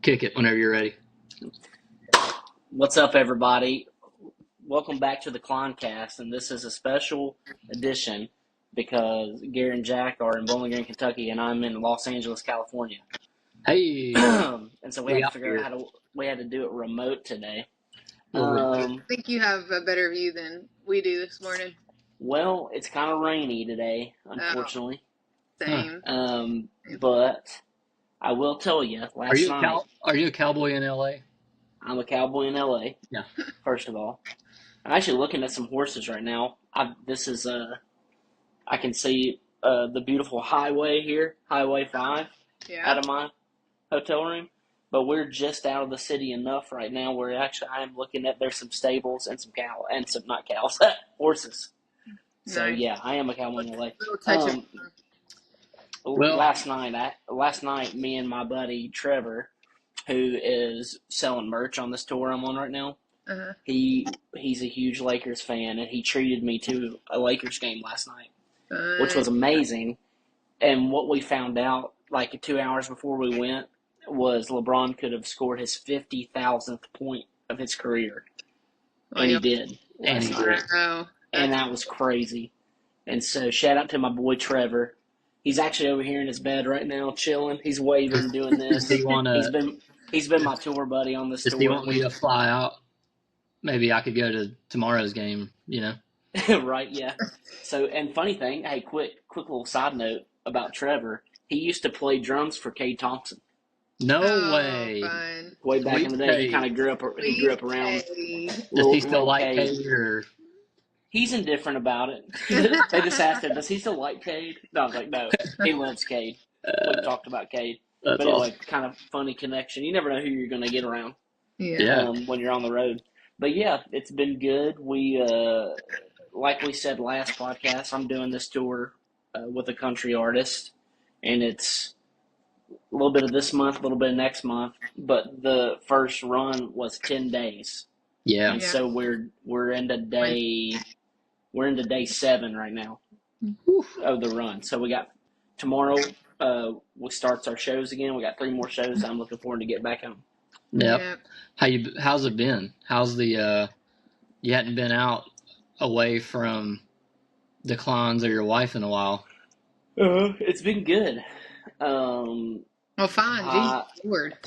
Kick it whenever you're ready. What's up, everybody? Welcome back to the CLINEcast, and this is a special edition because Gary and Jack are in Bowling Green, Kentucky, and I'm in Los Angeles, California. Hey, And so we had to out figure here. out we had to do it remote today. I think you have a better view than we do this morning. Well, it's kind of rainy today, unfortunately. Same. But I will tell you, last night. Are you a cowboy in LA? I'm a cowboy in LA. Yeah. First of all, I'm actually looking at some horses right now. I can see the beautiful highway here, Highway 5, out of my hotel room. But we're just out of the city enough right now where actually I am looking at there's some stables and some horses. So Nice. Yeah, I am a cowboy in LA. Well, last night, me and my buddy Trevor, who is selling merch on this tour I'm on right now, he's a huge Lakers fan, and he treated me to a Lakers game last night, which was amazing. And what we found out, like 2 hours before we went, was LeBron could have scored his 50,000th point of his career, and he did. And that was crazy. And so shout out to my boy Trevor. He's actually over here in his bed right now, chilling. He's waving, doing this. He's been my tour buddy on this tour. Does he want me to fly out? Maybe I could go to tomorrow's game, you know? Right, yeah. So, and funny thing, hey, quick little side note about Trevor. He used to play drums for Cade Thompson. No way. Fun. Way back in the day, he kind of grew up around. Does he still like Cade, or? He's indifferent about it. They just asked him, does he still like Cade? No, I was like, no, he loves Cade. We talked about Cade. But anyway, awesome. Kind of funny connection. You never know who you're going to get around when you're on the road. But yeah, it's been good. We, like we said last podcast, I'm doing this tour with a country artist, and it's a little bit of this month, a little bit of next month. But the first run was 10 days. Yeah. And so we're into day 7 right now of the run. So we got tomorrow. We starts our shows again. We got 3 more shows. I'm looking forward to get back home. Yep. How's it been? How's the you hadn't been out away from the Clines or your wife in a while? It's been good. Well, fine. Jeez, Lord.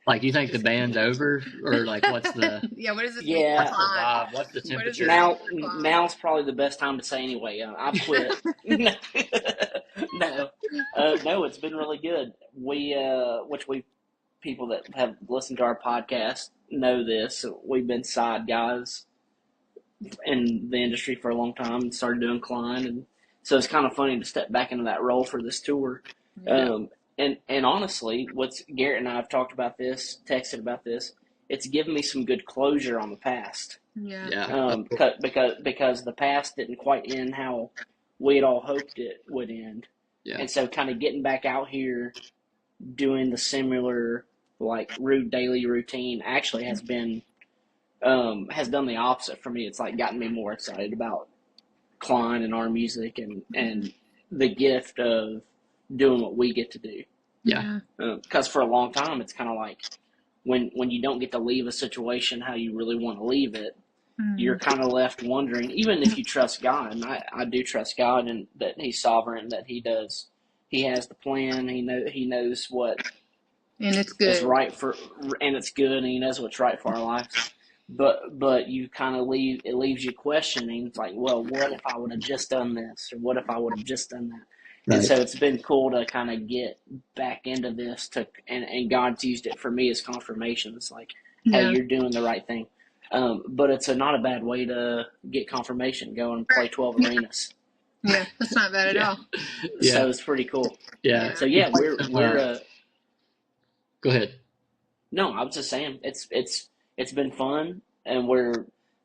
Like, you think the band's over, or like what's the what is it? Vibe? What's the temperature? Now's probably the best time to say anyway. I quit. No, it's been really good. We people that have listened to our podcast know this. We've been side guys in the industry for a long time and started doing Cline, and so it's kind of funny to step back into that role for this tour. Yeah. And honestly, Garrett and I have talked about this, texted about this. It's given me some good closure on the past. Yeah. Because the past didn't quite end how we had all hoped it would end. Yeah. And so, kind of getting back out here, doing the similar like daily routine, actually has done the opposite for me. It's like gotten me more excited about Cline and our music and the gift of doing what we get to do. Yeah. Because for a long time, it's kind of like when you don't get to leave a situation how you really want to leave it, you're kind of left wondering, even if you trust God, and I do trust God and that He's sovereign, that He has the plan, He knows what and it's good. Is right and it's good, and He knows what's right for our lives. But you kind of leaves you questioning. It's like, well, what if I would have just done this, or what if I would have just done that? Right. And so it's been cool to kind of get back into this and God's used it for me as confirmation. It's like, hey, you're doing the right thing. But it's not a bad way to get confirmation. Go and play 12 arenas. Yeah, that's not bad at all. Yeah. So it's pretty cool. Yeah. So yeah, we're Go ahead. No, I was just saying it's been fun, and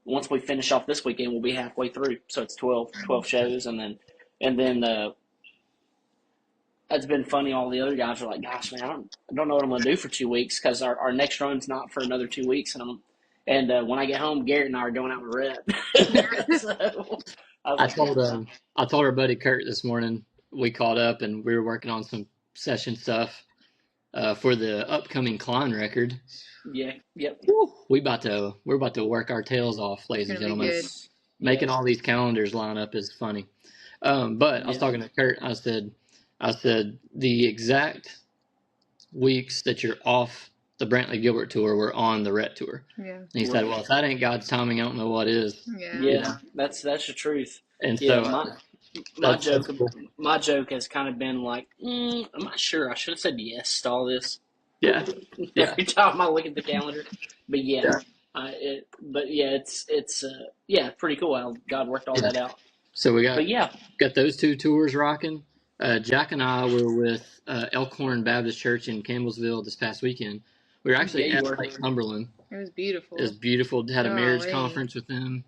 once we finish off this weekend, we'll be halfway through. So it's 12 shows, and then it's been funny. All the other guys are like, "Gosh, man, I don't know what I'm going to do for 2 weeks because our next run's not for another 2 weeks." And when I get home, Garrett and I are going out with Rhett. So I told our buddy Kurt this morning. We caught up and we were working on some session stuff. for the upcoming Klein record. Yeah. Yep. We're about to work our tails off, ladies and gentlemen. Making all these calendars line up is funny. But I was talking to Kurt. I said the exact weeks that you're off the Brantley Gilbert tour were on the Rhett tour. Yeah. And he said, "Well, if that ain't God's timing, I don't know what is." Yeah. Yeah. You know? That's the truth. And so my joke has kind of been like, I'm not sure. I should have said yes to all this. Yeah. Every time I look at the calendar, but it's pretty cool how God worked all that out. So we got those two tours rocking. Jack and I were with Elkhorn Baptist Church in Campbellsville this past weekend. We were actually at Lake Cumberland. It was beautiful. It was beautiful. Had a marriage conference with them.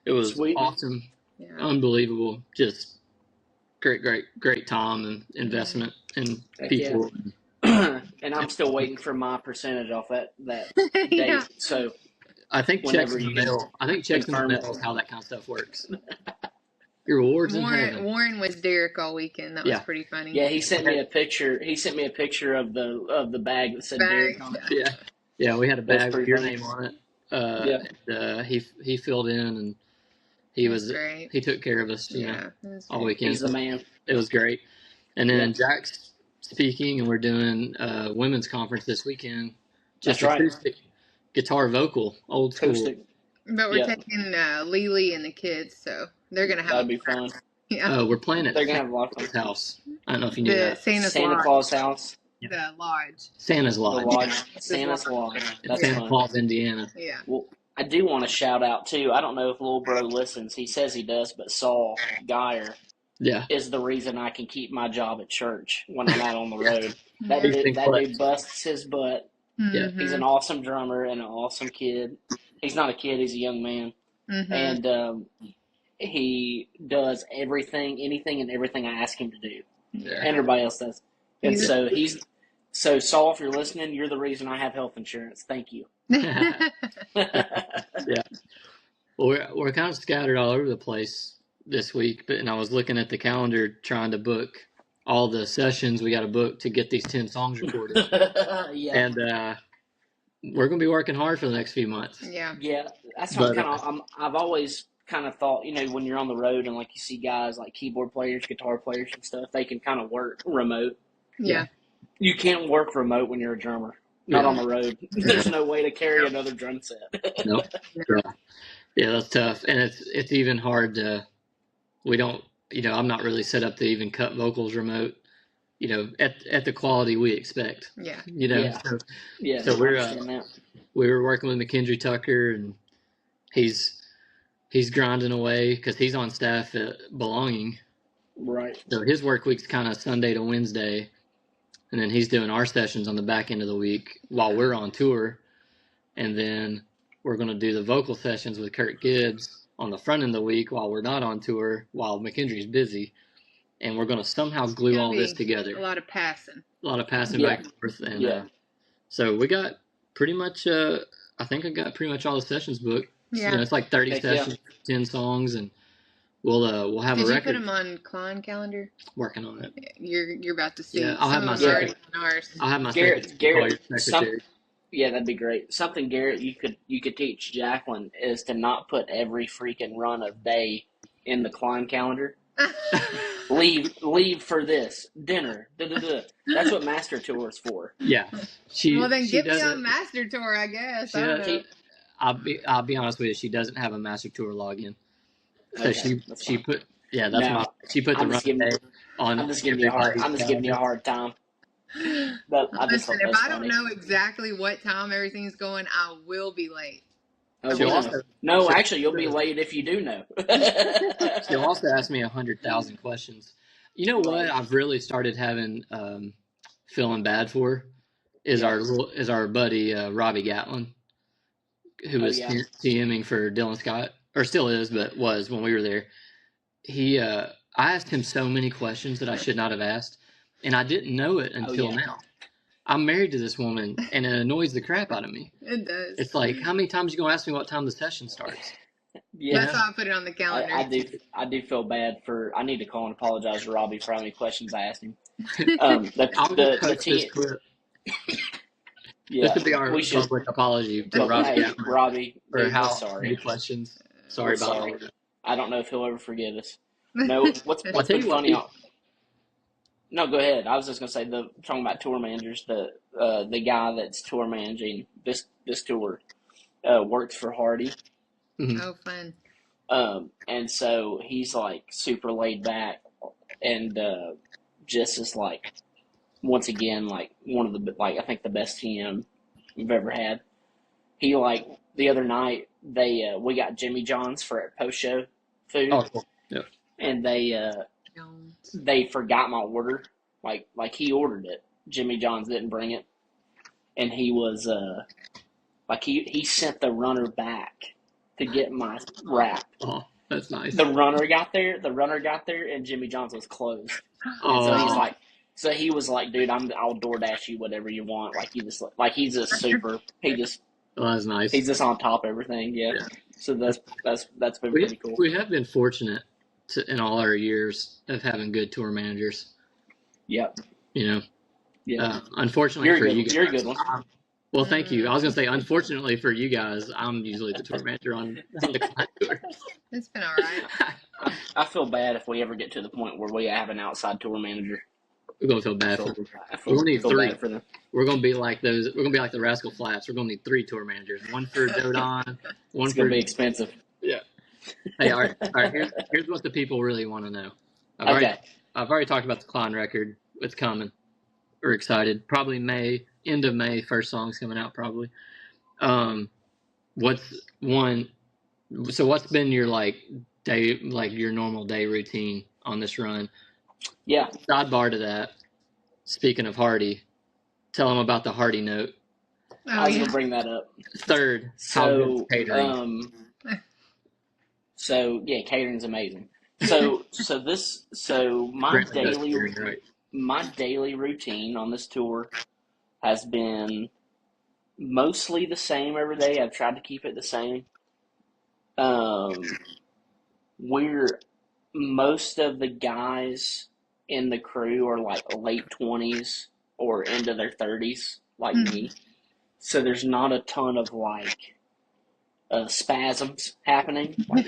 It was awesome. Yeah. Unbelievable. Just great time and investment in people. Yeah. And I'm still waiting for my percentage off that date. So I think checks in the mail. I think checks in the mail is how that kind of stuff works. Your rewards in heaven. Warren was Darrick all weekend. That was pretty funny. Yeah, he sent me a picture. He sent me a picture of the bag that said Darrick on it. Yeah, we had a bag with your name on it. And, he filled in and he took care of us. All weekend. He's the man. It was great. And then Jack's speaking, and we're doing a women's conference this weekend. Just acoustic, guitar, vocal, old school. Acoustic. But we're taking Lily and the kids, so they're gonna have. That'd be fun. Yeah. We're playing at they're gonna have a lot of fun. House. I don't know if you knew that. Santa Claus house. The lodge. Santa's Lodge. The lodge. Santa's Lodge. That's Santa Claus, Indiana. Yeah. Well, I do want to shout out too. I don't know if little bro listens. He says he does, but Saul Geyer is the reason I can keep my job at church when I'm out on the road. That dude busts his butt. Mm-hmm. He's an awesome drummer and an awesome kid. He's not a kid; he's a young man, and he does anything and everything I ask him to do, and everybody else does. And so Saul, if you're listening, you're the reason I have health insurance. Thank you. Well, we're kind of scattered all over the place this week, and I was looking at the calendar trying to book all the sessions we got to book to get these 10 songs recorded. And we're going to be working hard for the next few months. Yeah. That's what I've always kind of thought, when you're on the road and like you see guys like keyboard players, guitar players and stuff, they can kind of work remote. Yeah. You can't work remote when you're a drummer. Not on the road. There's no way to carry another drum set. Nope. Yeah, that's tough. And it's even hard to, I'm not really set up to even cut vocals remote, at the quality we expect. Yeah. So we were working with McKendry Tucker, and he's grinding away because he's on staff at Belonging. Right. So his work week's kind of Sunday to Wednesday. And then he's doing our sessions on the back end of the week while we're on tour. And then we're going to do the vocal sessions with Kurt Gibbs on the front end of the week while we're not on tour, while McKendry's busy. And we're going to somehow glue all this together. A lot of passing back and forth. And so we got pretty much, I think I got pretty much all the sessions booked. Yeah. It's like 30 sessions, 10 songs, and we'll have a record. Did you put them on Klein calendar? Working on it. You're about to see. Yeah, I'll have my second. I'll have my Garrett. Secretary. Yeah, that'd be great. Something, Garrett, you could teach Jacqueline is to not put every freaking run of day in the Klein calendar. leave for this dinner. That's what Master Tour is for. Yeah. Well, then get me on Master Tour, I guess. I'll be honest with you. She doesn't have a Master Tour login. So she put she put the run day on. I'm just giving you a hard time. But listen, if I don't know exactly what time everything's going, I will be late. Actually, you'll be late if you do know. She'll also ask me 100,000 questions. You know what I've really started having feeling bad for is our buddy Robbie Gatlin, who was TMing for Dylan Scott, or still is, but was when we were there. I asked him so many questions that I should not have asked, and I didn't know it until now. I'm married to this woman, and it annoys the crap out of me. It does. It's like, how many times are you going to ask me what time the session starts? Yeah. That's why I put it on the calendar. I do feel bad I need to call and apologize to Robbie for how many questions I asked him. The Yeah, This should be our public apology to Robbie. Robbie, for how sorry. many questions. Sorry about all that. I don't know if he'll ever forgive us. No, what's been funny? No, go ahead. I was just gonna say talking about tour managers. The guy that's tour managing this tour works for Hardy. Mm-hmm. Oh, fun. And so he's like super laid back, and just is like, once again, like one of the I think the best TM we've ever had. He like the other night we got Jimmy John's for post show food. Oh, cool. Yeah. And they forgot my order. Like he ordered it. Jimmy John's didn't bring it, and he was he sent the runner back to get my wrap. Oh, that's nice. The runner got there, and Jimmy John's was closed. Oh. And so he was like, dude, I'll DoorDash you whatever you want. Like he's just super. Oh, that's nice. He's just on top of everything. Yeah. So that's been pretty cool. We have been fortunate in all our years of having good tour managers. Yep. You know. Yeah. Unfortunately for you guys, you're a good one. Well, thank you. I was gonna say, unfortunately for you guys, I'm usually the tour manager on the Klein tour. It's been all right. I feel bad if we ever get to the point where we have an outside tour manager. We're gonna feel bad for them. We're gonna need 3 for them. We're gonna be like those. We're gonna be like the Rascal Flatts. We're gonna need 3 tour managers. One for Dodon. It's gonna be expensive. Yeah. Hey, all right. Here's what the people really want to know. I've already talked about the Klein record. It's coming. We're excited. Probably May, end of May. First song's coming out probably. What's been your your normal day routine on this run? Yeah. Sidebar to that. Speaking of tell them about the Hardy note. I was gonna bring that up. Third, so catering. So yeah, catering's amazing. So my daily routine on this tour has been mostly the same every day. I've tried to keep it the same. Most of the guys in the crew are like late 20s or into their 30s, like me. So there's not a ton of spasms happening. Like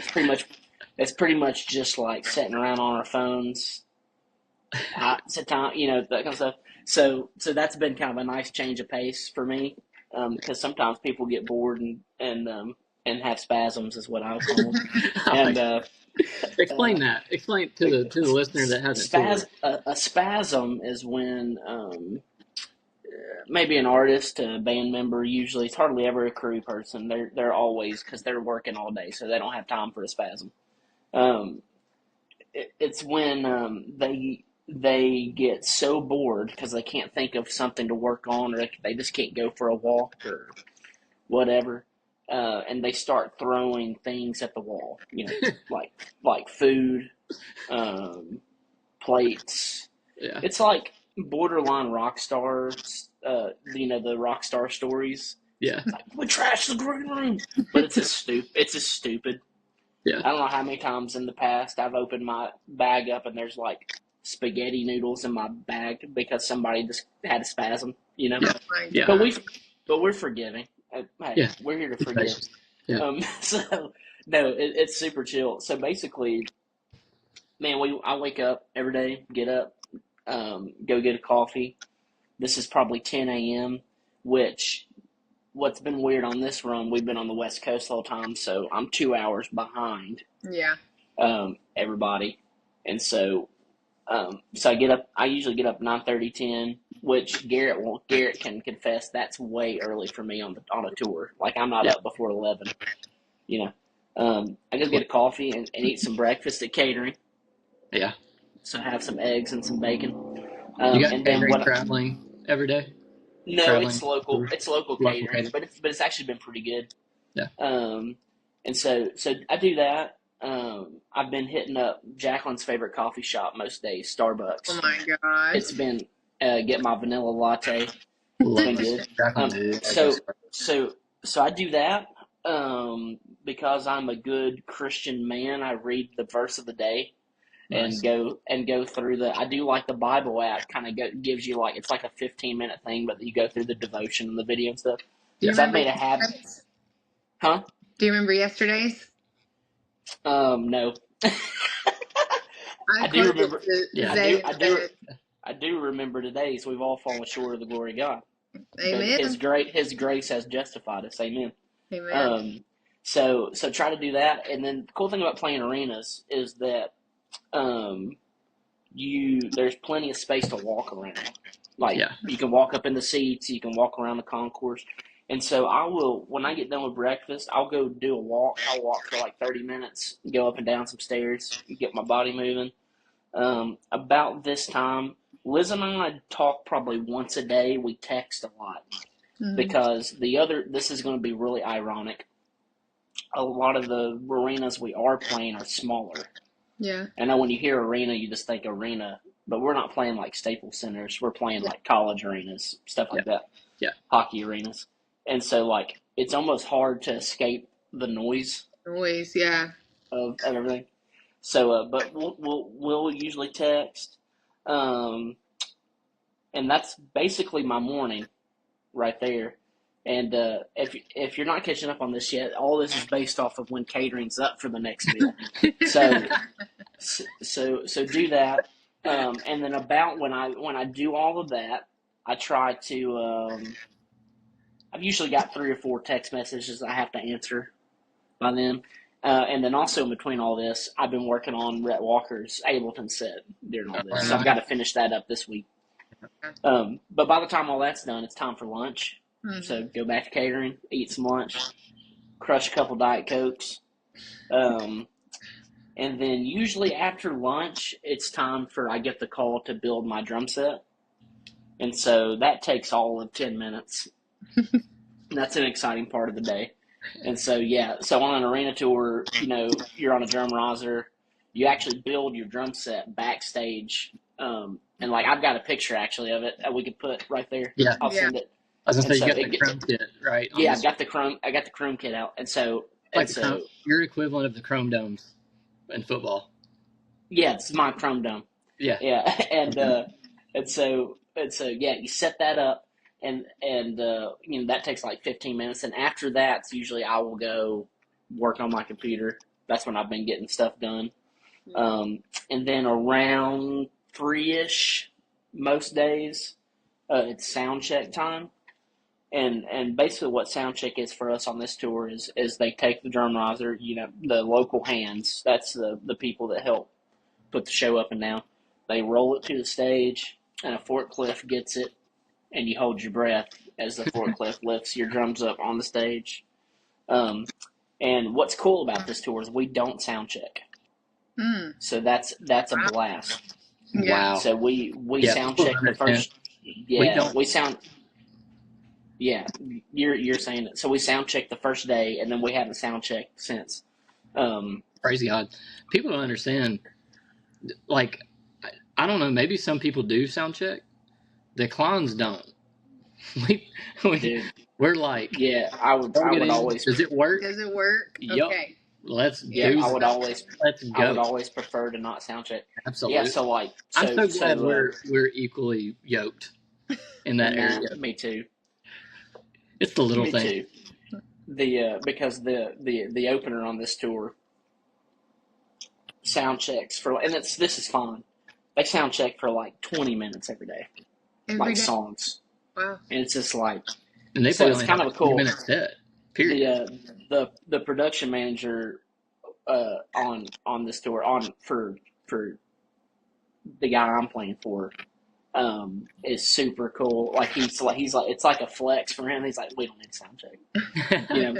it's pretty much just like sitting around on our phones. That kind of stuff. So that's been kind of a nice change of pace for me, because sometimes people get bored and have spasms, is what I would call them. And explain that. Explain to the listener that hasn't. A spasm is when maybe an artist, a band member, usually it's hardly ever a crew person. They're always, because they're working all day, so they don't have time for a spasm. It's when they get so bored because they can't think of something to work on, or they just can't go for a walk or whatever, and they start throwing things at the wall, like food, plates. Yeah. It's like borderline rock stars, the rock star stories. Yeah. It's like, we trashed the green room, but it's just stupid. Yeah. I don't know how many times in the past I've opened my bag up and there's like spaghetti noodles in my bag because somebody just had a spasm, Yeah. Yeah. But we're forgiving. Hey, we're here to forgive. Yeah. So no, it's super chill. So basically, man, I wake up every day, get up, go get a coffee. This is probably 10 a.m., which what's been weird on this run, we've been on the West Coast the whole time, so I'm 2 hours behind. Yeah. Everybody. And so I usually get up 9:30, 10, which Garrett can confess that's way early for me on a tour. Like I'm not up before 11. I go get a coffee and eat some breakfast at catering. Yeah. So have some eggs and some bacon. You got catering traveling every day? No, traveling? It's local. It's local catering, but it's actually been pretty good. Yeah. And so I do that. I've been hitting up Jacqueline's favorite coffee shop most days, Starbucks. Oh my gosh. It's been get my vanilla latte. It's been good. So I do that. Because I'm a good Christian man, I read the verse of the day. and go through the. I do like the Bible app. Kind of gives you like it's like a 15-minute thing, but you go through the devotion and the video and stuff. Do you So I've remember made a habit. yesterday's? Huh? Do you remember yesterday's? No. I do remember. I do remember today's. We've all fallen short of the glory of God. Amen. But His grace has justified us. Amen. Amen. So try to do that. And then the cool thing about playing arenas is that there's plenty of space to walk around. Like you can walk up in the seats, you can walk around the concourse. And so I will, when I get done with breakfast, I'll go do a walk. I'll walk for like 30 minutes, go up and down some stairs, get my body moving. About this time, Liz and I talk probably once a day. We text a lot because this is going to be really ironic. A lot of the arenas we are playing are smaller. Yeah. I know when you hear arena, you just think arena, but we're not playing like Staples Centers. We're playing like college arenas, stuff like that. Yeah. Hockey arenas. And so like, it's almost hard to escape the noise. Yeah. Of everything. So, but we'll usually text. And that's basically my morning right there. And if you're not catching up on this yet, all this is based off of when catering's up for the next meal. So do that. And then about when I do all of that, I try to. I've usually got 3 or 4 text messages I have to answer by then. And then also in between all this, I've been working on Rhett Walker's Ableton set during all this. So I've got to finish that up this week. But by the time all that's done, it's time for lunch. So go back to catering, eat some lunch, crush a couple Diet Cokes. And then usually after lunch, it's time I get the call to build my drum set. And so that takes all of 10 minutes. That's an exciting part of the day. And so, so on an arena tour, you're on a drum riser. You actually build your drum set backstage. And, like, I've got a picture, actually, of it that we could put right there. Yeah. I'll send it. I was going to say, you got the chrome kit, right? Yeah, I got the chrome kit out. And so, your equivalent of the chrome domes in football. Yeah, it's my chrome dome. Yeah. Yeah. And so, you set that up. And that takes like 15 minutes. And after that, usually I will go work on my computer. That's when I've been getting stuff done. And then around 3-ish, most days, it's sound check time. And basically what sound check is for us on this tour is they take the drum riser, the local hands. That's the people that help put the show up and down. They roll it to the stage, and a forklift gets it. And you hold your breath as the forklift lifts your drums up on the stage. And what's cool about this tour is we don't sound check. So that's a blast. Wow. So we sound check the first. Yeah, we sound. Yeah, you're saying it. So we sound check the first day, and then we haven't sound checked since. Crazy odd. People don't understand. Like, I don't know. Maybe some people do sound check. The clowns don't. We're like, I would always. Does it work? Does it work? Yep. Okay. Let's go. I would always prefer to not sound check. Absolutely. Yeah. So like, I'm so glad we're equally yoked in that area. Me too. It's the little thing. Me too. Because the opener on this tour sound checks this is fun. They sound check for like 20 minutes every day. Every day? Songs. Wow. And it's just like, and they so it's kind of a cool 2 minute set. Period. The production manager on this tour for the guy I'm playing for is super cool. Like he's like it's like a flex for him. He's like, we don't need sound check.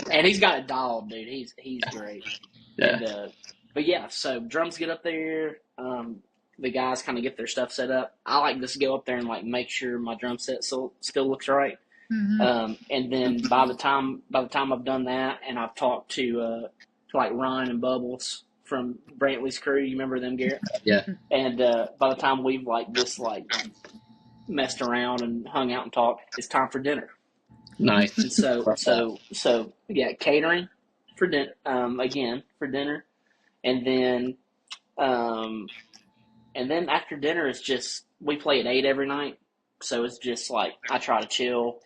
And he's got a doll, dude. He's great. Yeah. And, but yeah, so drums get up there. The guys kind of get their stuff set up. I like just go up there and like make sure my drum set still looks right. And then by the time I've done that, and I've talked to like Ron and Bubbles from Brantley's crew, you remember them, Garrett? Yeah. And by the time we've messed around and hung out and talked, it's time for dinner. Nice. And so yeah, catering for dinner again for dinner, and then And then after dinner, it's just, we play at 8 every night. So it's just like, I try to chill.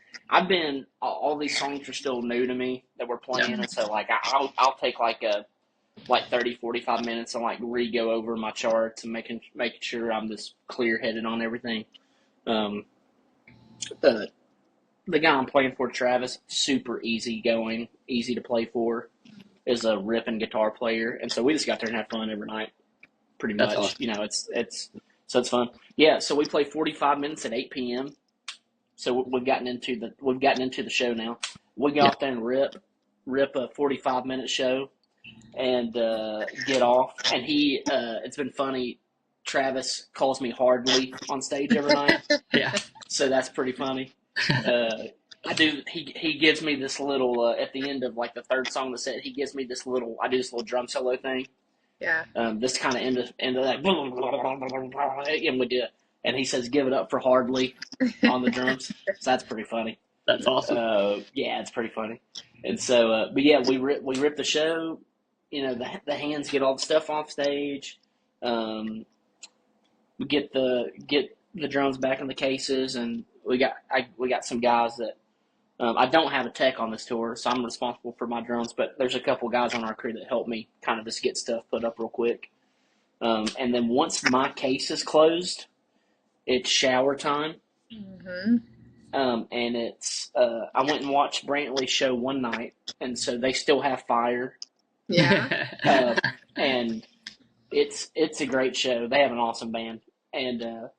All these songs are still new to me that we're playing. And so like, I'll take like 30, 45 minutes and like re-go over my charts and making sure I'm just clear-headed on everything. The guy I'm playing for, Travis, super easy going, easy to play for, is a ripping guitar player. And so we just got there and had fun every night. Pretty much, awesome. You know, it's fun. Yeah, so we play 45 minutes at 8 p.m. So we've gotten into the show now. We go out there and rip a 45-minute show and get off. And it's been funny. Travis calls me Hardly on stage every night. Yeah. So that's pretty funny. He gives me this little at the end of like the third song of the set. He gives me this little. I do this little drum solo thing. Yeah. This kind of end of that, and we do it. And he says, "Give it up for Hardly" on the drums. So that's pretty funny. That's awesome. Yeah, it's pretty funny. And so, but yeah, we rip the show. You know, the hands get all the stuff off stage. We get the drums back in the cases, and we got some guys that. I don't have a tech on this tour, so I'm responsible for my drums, but there's a couple guys on our crew that help me kind of just get stuff put up real quick. And then once my case is closed, it's shower time. Mm-hmm. And it's I went and watched Brantley's show one night, and so they still have fire. Yeah. And it's a great show. They have an awesome band. And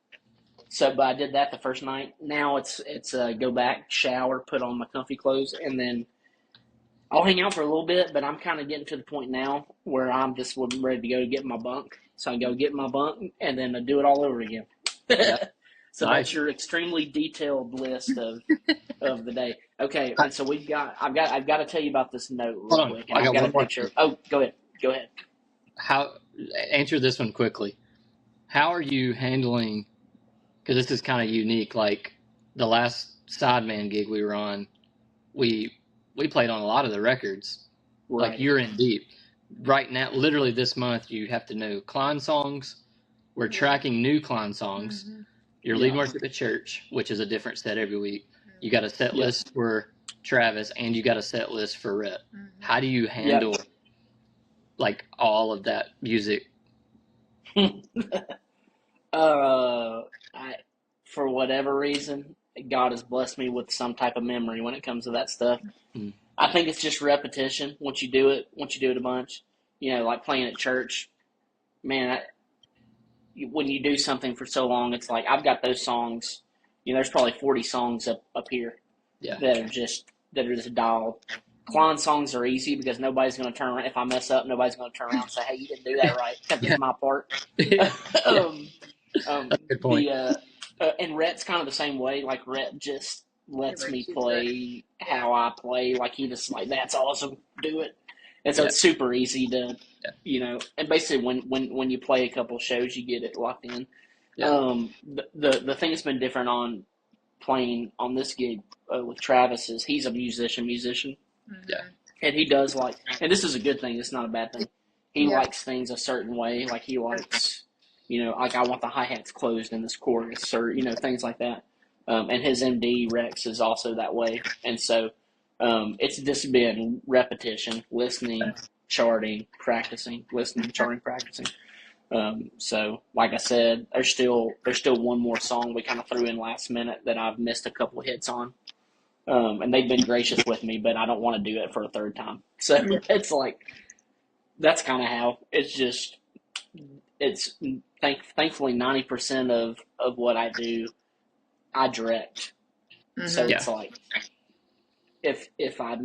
but I did that the first night. Now it's go back, shower, put on my comfy clothes, and then I'll hang out for a little bit. But I'm kind of getting to the point now where I'm just ready to go get in my bunk. So I go get in my bunk and then I do it all over again. So nice. That's your extremely detailed list of the day. Okay, and so I've got to tell you about this note real quick. And I've got a picture. Oh, go ahead. Answer this one quickly. How are you handling? Because this is kind of unique. Like the last Sideman gig we were on, we played on a lot of the records. Right. Like you're in deep. Right now, literally this month, you have to know Klein songs. We're tracking new Klein songs. Mm-hmm. Your lead worship at church, which is a different set every week. You got a set list for Travis, and you got a set list for Rhett. Mm-hmm. How do you handle like all of that music? For whatever reason, God has blessed me with some type of memory when it comes to that stuff. Mm. I think it's just repetition. Once you do it a bunch, you know, like playing at church, man, when you do something for so long, it's like I've got those songs. You know, there's probably 40 songs up here that are just dialed. Klein songs are easy because nobody's going to turn around. If I mess up, nobody's going to turn around and say, "Hey, you didn't do that right." That was my part. Good point. And Rhett's kind of the same way. Like Rhett just lets me play how I play. Like he just like, that's awesome, do it. And so it's super easy to, you know. And basically, when you play a couple shows, you get it locked in. Yeah. The thing that's been different on playing on this gig with Travis is he's a musician. Yeah. And he does like, and this is a good thing. It's not a bad thing. He likes things a certain way. Like he likes, you know, like I want the hi-hats closed in this chorus or, you know, things like that. And his MD Rex is also that way. And so it's just been repetition, listening, charting, practicing, listening, charting, practicing. So like I said, there's still one more song we kind of threw in last minute that I've missed a couple hits on. And they've been gracious with me, but I don't want to do it for a third time. So it's like, that's kind of how it's just, it's thankfully 90% of what I do, I direct. Mm-hmm. So it's like, if I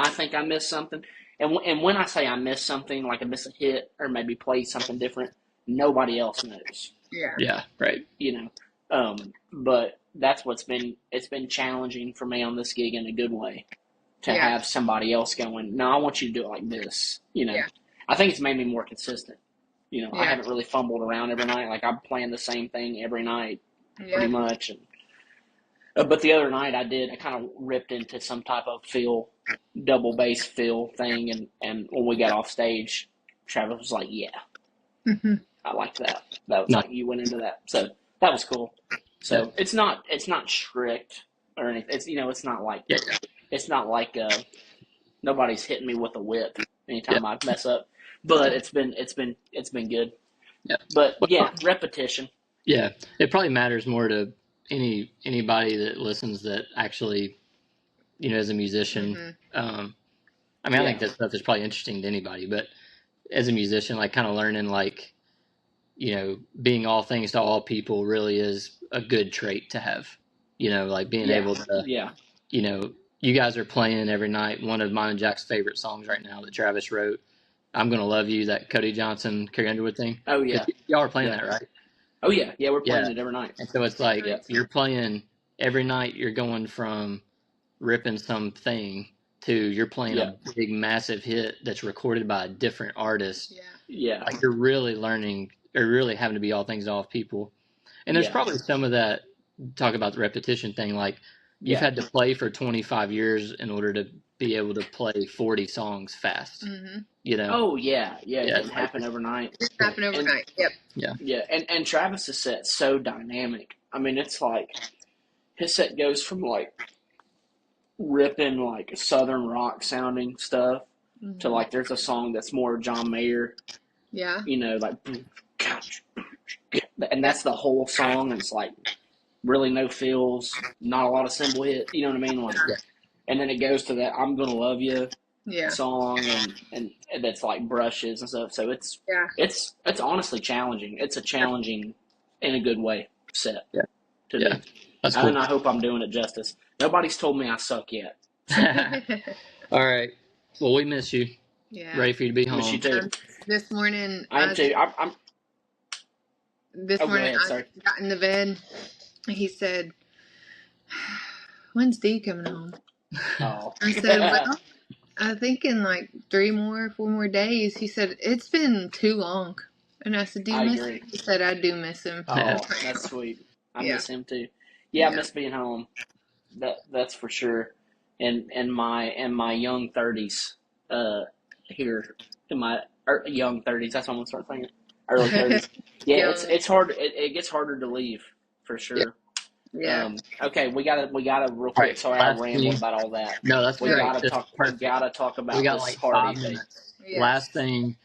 think I missed something, and when I say I missed something, like I miss a hit or maybe play something different, nobody else knows. Yeah, right. You know, but that's it's been challenging for me on this gig in a good way to have somebody else going, no, I want you to do it like this. You know, I think it's made me more consistent. You know, I haven't really fumbled around every night. Like I'm playing the same thing every night pretty much. And, but the other night I kind of ripped into some type of double bass fill thing. And when we got off stage, Travis was like, I liked that. That was No. like you went into that, so that was cool. So it's not strict or anything. It's it's not like it's not like nobody's hitting me with a whip anytime I mess up. But it's been good. Yeah. But repetition. Yeah, it probably matters more to anybody that listens that actually, as a musician. I mean, I think that stuff is probably interesting to anybody, but as a musician, like kind of learning, like, being all things to all people really is a good trait to have. Like being able to, you guys are playing every night. One of mine and Jack's favorite songs right now that Travis wrote, "I'm Gonna Love You," that Cody Johnson, Carrie Underwood thing. Oh yeah, y'all are playing that, right? Oh yeah, we're playing it every night. And so it's like you're playing every night. You're going from ripping something to you're playing a big massive hit that's recorded by a different artist. Yeah. Like you're really learning, or really having to be all things to all people. And there's probably some of that. Talk about the repetition thing. Like you've had to play for 25 years in order to be able to play 40 songs fast. Oh yeah, it doesn't happen overnight. It happen overnight. Yep. Yeah, and Travis's set's so dynamic. I mean, it's like his set goes from like ripping like southern rock sounding stuff to like there's a song that's more John Mayer. Yeah. Like, and that's the whole song. And it's like really no fills, not a lot of cymbal hit. You know what I mean? Like, and then it goes to that "I'm Gonna Love You" song, and that's like brushes and stuff. So it's honestly challenging. It's a challenging in a good way set to do. That's cool. And I hope I'm doing it justice. Nobody's told me I suck yet. All right. Well, we miss you. Yeah. Ready for you to be home. Miss you too. This morning, I am too. This morning, I got in the bed. He said, "When's Dee coming home?" Oh. I said, "Well, I think in like 4 more days." He said, "It's been too long." And I said, "Do you miss him?" He said, "I do miss him." Oh, that's sweet. I miss him too. Yeah, I miss being home. That's for sure. In my young 30s, here in my young 30s, that's what I'm gonna start thinking. Early 30s. Yeah, it's hard. It gets harder to leave for sure. Yeah. Okay, we gotta real quick. Right. Sorry, I rambled about all that. No, that's we gotta talk. We gotta talk about this like Hardy thing. Yes. Last thing,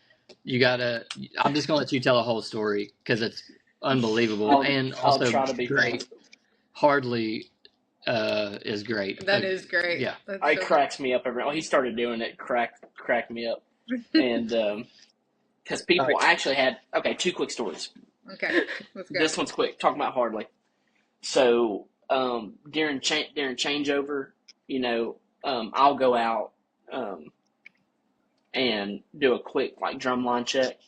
I'm just gonna let you tell the whole story because it's unbelievable and also I'll try to be great. Hardly is great. That is great. Yeah, it cracks me up he started doing it. Cracked me up, and because people actually had 2 quick stories. Okay, let's go. This one's quick. Talking about Hardly. So during changeover, I'll go out and do a quick like drum line check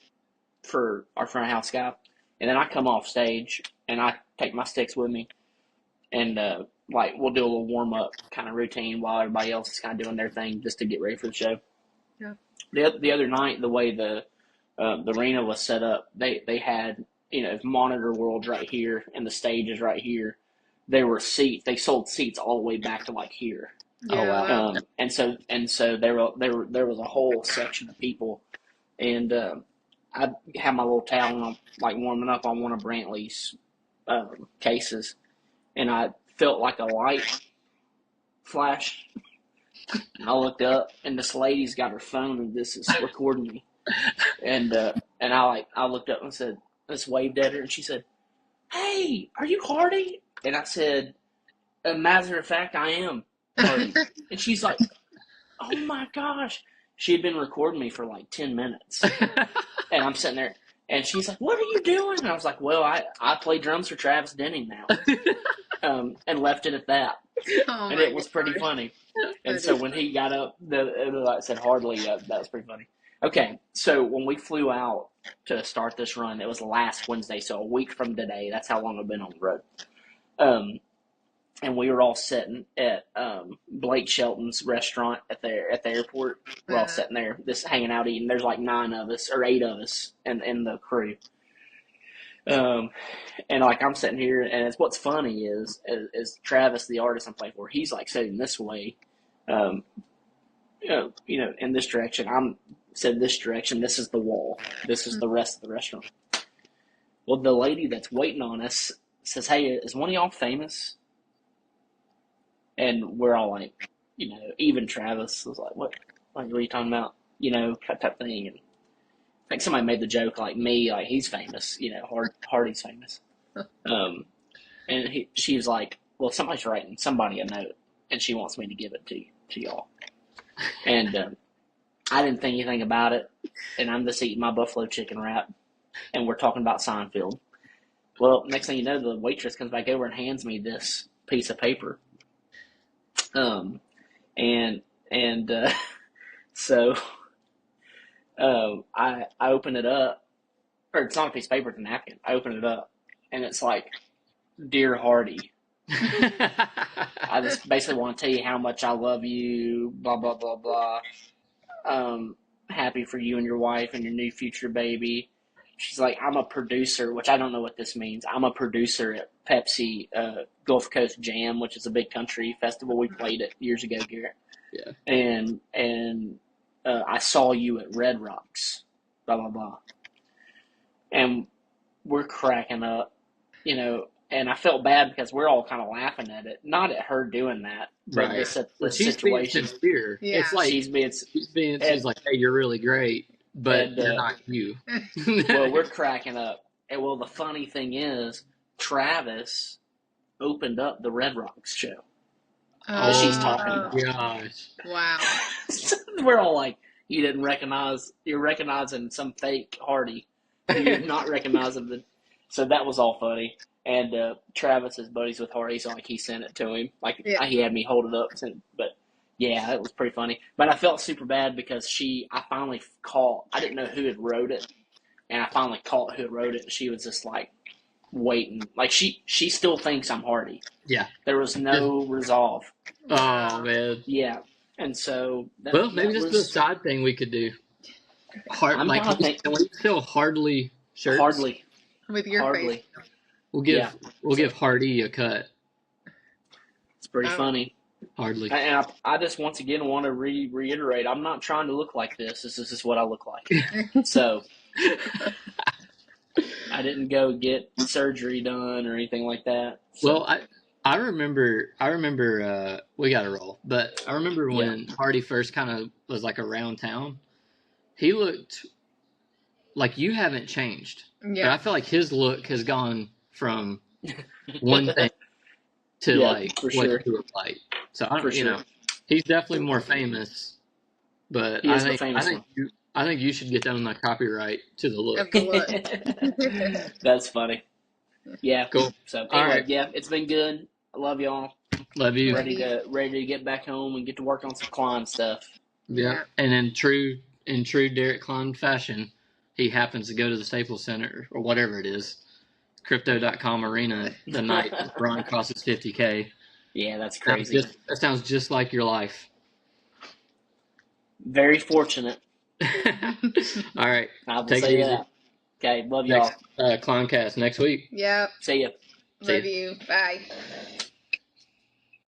for our front house guy, and then I come off stage and I take my sticks with me, and like we'll do a little warm up kind of routine while everybody else is kind of doing their thing just to get ready for the show. Yeah. The other night, the way the arena was set up, they had monitor worlds right here and the stage is right here. There were seats. They sold seats all the way back to like here. Yeah. Oh wow! And so there was a whole section of people, and I had my little towel and I'm like warming up on one of Brantley's cases, and I felt like a light flash. And I looked up, and this lady's got her phone, and this is recording me. And I looked up and said, just waved at her, and she said, "Hey, are you Hardy?" And I said, "As a matter of fact, I am Hardy." And she's like, "Oh my gosh." She had been recording me for like 10 minutes. And I'm sitting there, and she's like, "What are you doing?" And I was like, "Well, I play drums for Travis Denning now." And left it at that. Oh and it was pretty funny. And so when he got up, it said Hardly, that was pretty funny. Okay, so when we flew out to start this run, it was last Wednesday, so a week from today. That's how long I've been on the road. And we were all sitting at Blake Shelton's restaurant at the airport. We're all sitting there, just hanging out eating. There's like 9 of us or 8 of us in the crew. And like I'm sitting here, and it's what's funny is Travis, the artist I'm playing for, he's like sitting this way, in this direction. I'm said this direction. This is the wall. This is the rest of the restaurant. Well, the lady that's waiting on us says, "Hey, is one of y'all famous?" And we're all like, even Travis was like, "What? Like, what are you talking about?" Type thing. And I think somebody made the joke like me, like he's famous. Hardy's famous. And she was like, "Well, somebody's writing somebody a note, and she wants me to give it to y'all." And I didn't think anything about it, and I'm just eating my buffalo chicken wrap, and we're talking about Seinfeld. Well, next thing you know, the waitress comes back over and hands me this piece of paper. And so I open it up, or it's not a piece of paper, it's a napkin. I open it up, and it's like, "Dear Hardy, I just basically want to tell you how much I love you, blah, blah, blah, blah. Happy for you and your wife and your new future baby." She's like, "I'm a producer," which I don't know what this means. "I'm a producer at Pepsi Gulf Coast Jam," which is a big country festival. We played it years ago, Garrett. Yeah. And I saw you at Red Rocks, blah, blah, blah. And we're cracking up, and I felt bad because we're all kind of laughing at it. Not at her doing that, but right. the she's situation. Being sincere. Yeah. It's like, she's like, "Hey, you're really great, but you're not you." Well, we're cracking up. And well, the funny thing is, Travis opened up the Red Rocks show that she's talking about. Gosh. Wow. We're all like, you're recognizing some fake Hardy. You're not recognizing so that was all funny. And Travis is buddies with Hardy, so like he sent it to him. Like he had me hold it up, but yeah, it was pretty funny. But I felt super bad because I finally caught, I didn't know who had wrote it, and I finally caught who had wrote it, and she was just like waiting. Like she still thinks I'm Hardy. Yeah. There was no resolve. Oh, man. Yeah. And so maybe this is a side thing we could do. Can we sell Hardly shirts? Hardly. With your face. We'll give Hardy a cut. It's pretty funny. Hardly. And I just once again want to reiterate, I'm not trying to look like this. This is what I look like. So I didn't go get surgery done or anything like that. So. Well, I remember we got to roll, but I remember when Hardy first kind of was like around town, he looked like you haven't changed. Yeah. But I feel like his look has gone from one thing to what you look like. So he's definitely more famous, but I think you should get them the copyright to the look. That's funny. Yeah. Cool. So anyway, it's been good. I love y'all. Love you. Ready to get back home and get to work on some Klein stuff. Yeah. And in true Darrick Klein fashion, he happens to go to the Staples Center or whatever it is, Crypto.com arena the night Ron crosses 50K. Yeah, that's crazy. That sounds just like your life. Very fortunate. All right. I will say that. Okay, love y'all. CLINEcast next week. Yep. See ya. Love you. Bye.